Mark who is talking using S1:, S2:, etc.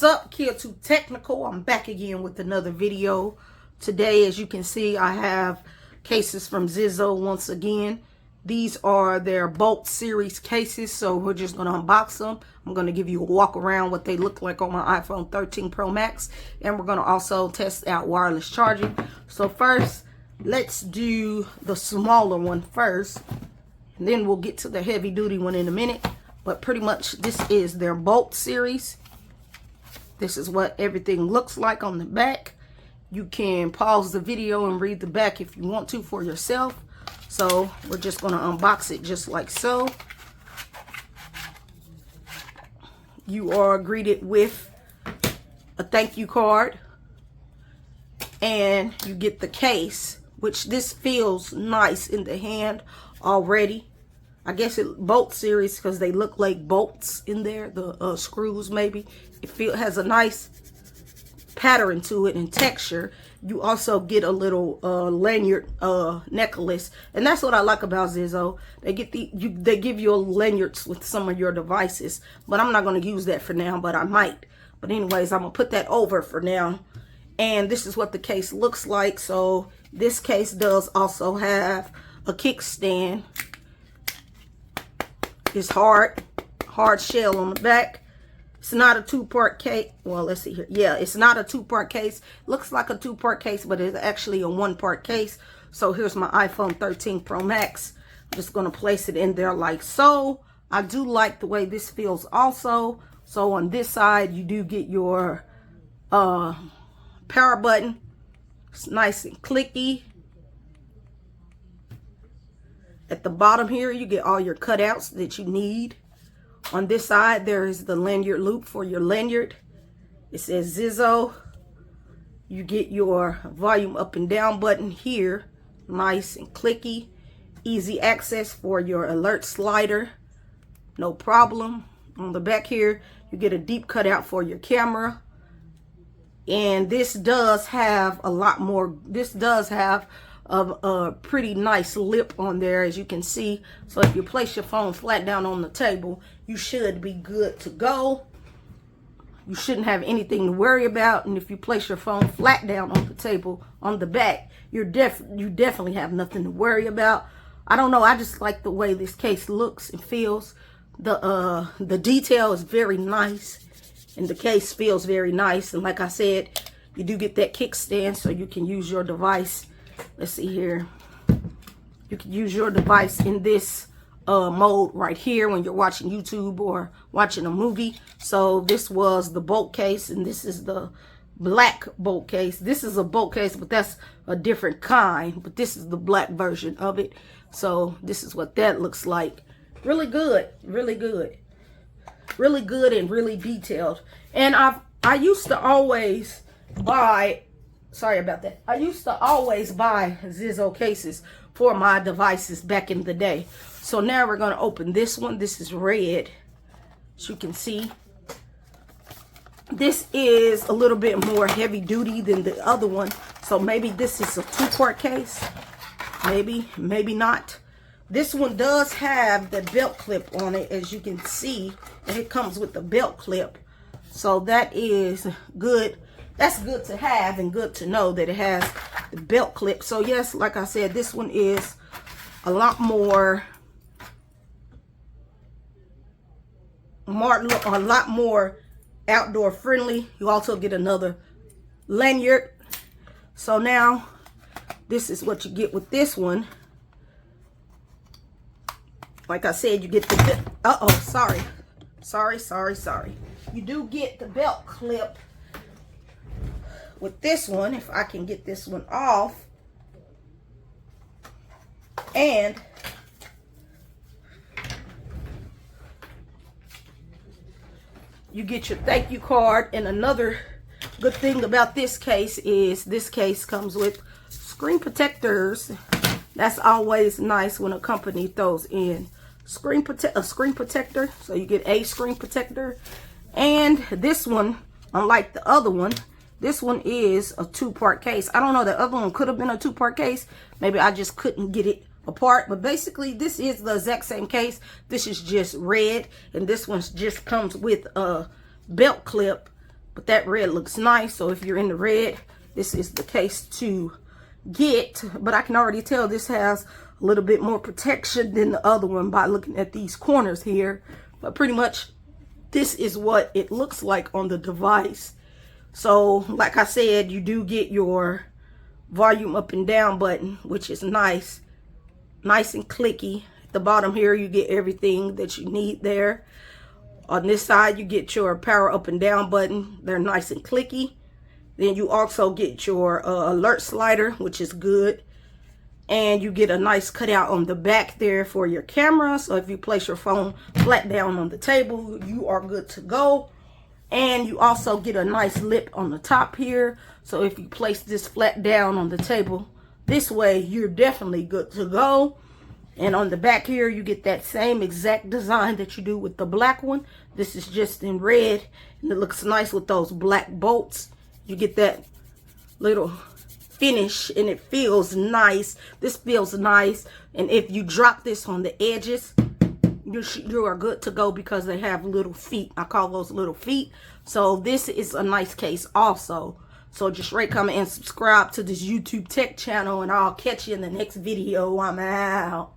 S1: What's up, Kid Too Technical? I'm back again with another video. Today, as you can see, I have cases from Zizzo once again. These are their Bolt series cases, so we're just going to unbox them. I'm going to give you a walk around what they look like on my iPhone 13 Pro Max, and we're going to also test out wireless charging. So first, let's do the smaller one first, and then we'll get to the heavy duty one in a minute. But pretty much this is their Bolt series. This is what everything looks like on the back. You can pause the video and read the back if you want to for yourself. So we're just going to unbox it just like so. You are greeted with a thank you card. And you get the case, which this feels nice in the hand already. I guess it Bolt series because they look like bolts in there, the screws maybe. It has a nice pattern to it and texture. You also get a little lanyard necklace, and that's what I like about Zizzo. They give you a lanyards with some of your devices, but I'm not going to use that for now, but I might. But anyways, I'm gonna put that over for now. And this is what the case looks like. So this case does also have a kickstand. It's hard shell on the back. It's not a two-part case. Well, let's see here. Yeah, it's not a two-part case. Looks like a two-part case, but it's actually a one-part case. So here's my iPhone 13 Pro Max. I'm just going to place it in there like so. I do like the way this feels also. So on this side, you do get your power button. It's nice and clicky. At the bottom here, you get all your cutouts that you need. On this side, there is the lanyard loop for your lanyard. It says Zizzo. You get your volume up and down button here. Nice and clicky. Easy access for your alert slider. No problem. On the back here, you get a deep cutout for your camera. And this does have a lot more. This does have a pretty nice lip on there, as you can see. So if you place your phone flat down on the table, you should be good to go. You shouldn't have anything to worry about. And if you place your phone flat down on the table on the back, you definitely have nothing to worry about. I don't know, I just like the way this case looks and feels. The detail is very nice, and the case feels very nice. And like I said, you do get that kickstand, so you can use your device. Let's see here. You can use your device in this mode right here when you're watching YouTube or watching a movie. So this was the Bolt case, and this is the black Bolt case. This is a Bolt case, but that's a different kind. But this is the black version of it. So this is what that looks like. Really good, really good. Really good and really detailed. And I used to always buy, sorry about that. I used to always buy Zizzo cases for my devices back in the day. So now we're going to open this one. This is red, as you can see. This is a little bit more heavy duty than the other one. So maybe this is a two-part case. Maybe, maybe not. This one does have the belt clip on it, as you can see. And it comes with the belt clip. So that is good. That's good to have and good to know that it has the belt clip. So yes, like I said, this one is a lot more outdoor friendly. You also get another lanyard. So now this is what you get with this one. Like I said, you get the sorry. You do get the belt clip with this one, if I can get this one off. And you get your thank you card. And another good thing about this case is this case comes with screen protectors. That's always nice when a company throws in a screen protector. So you get a screen protector. And this one, unlike the other one, this one is a two-part case. I don't know, the other one could have been a two-part case. Maybe I just couldn't get it apart. But basically, this is the exact same case. This is just red. And this one just comes with a belt clip. But that red looks nice. So if you're in the red, this is the case to get. But I can already tell this has a little bit more protection than the other one by looking at these corners here. But pretty much this is what it looks like on the device. So like I said, you do get your volume up and down button, which is nice and clicky. At the bottom here, you get everything that you need there. On this side, you get your power up and down button. They're nice and clicky. Then you also get your alert slider, which is good. And you get a nice cutout on the back there for your camera. So if you place your phone flat down on the table, you are good to go. And you also get a nice lip on the top here. So if you place this flat down on the table this way, you're definitely good to go. And on the back here, you get that same exact design that you do with the black one. This is just in red, and it looks nice with those black bolts. You get that little finish, and it feels nice. This feels nice. And if you drop this on the edges, you are good to go because they have little feet. I call those little feet. So this is a nice case also. So just rate, comment, and subscribe to this YouTube tech channel, and I'll catch you in the next video. I'm out.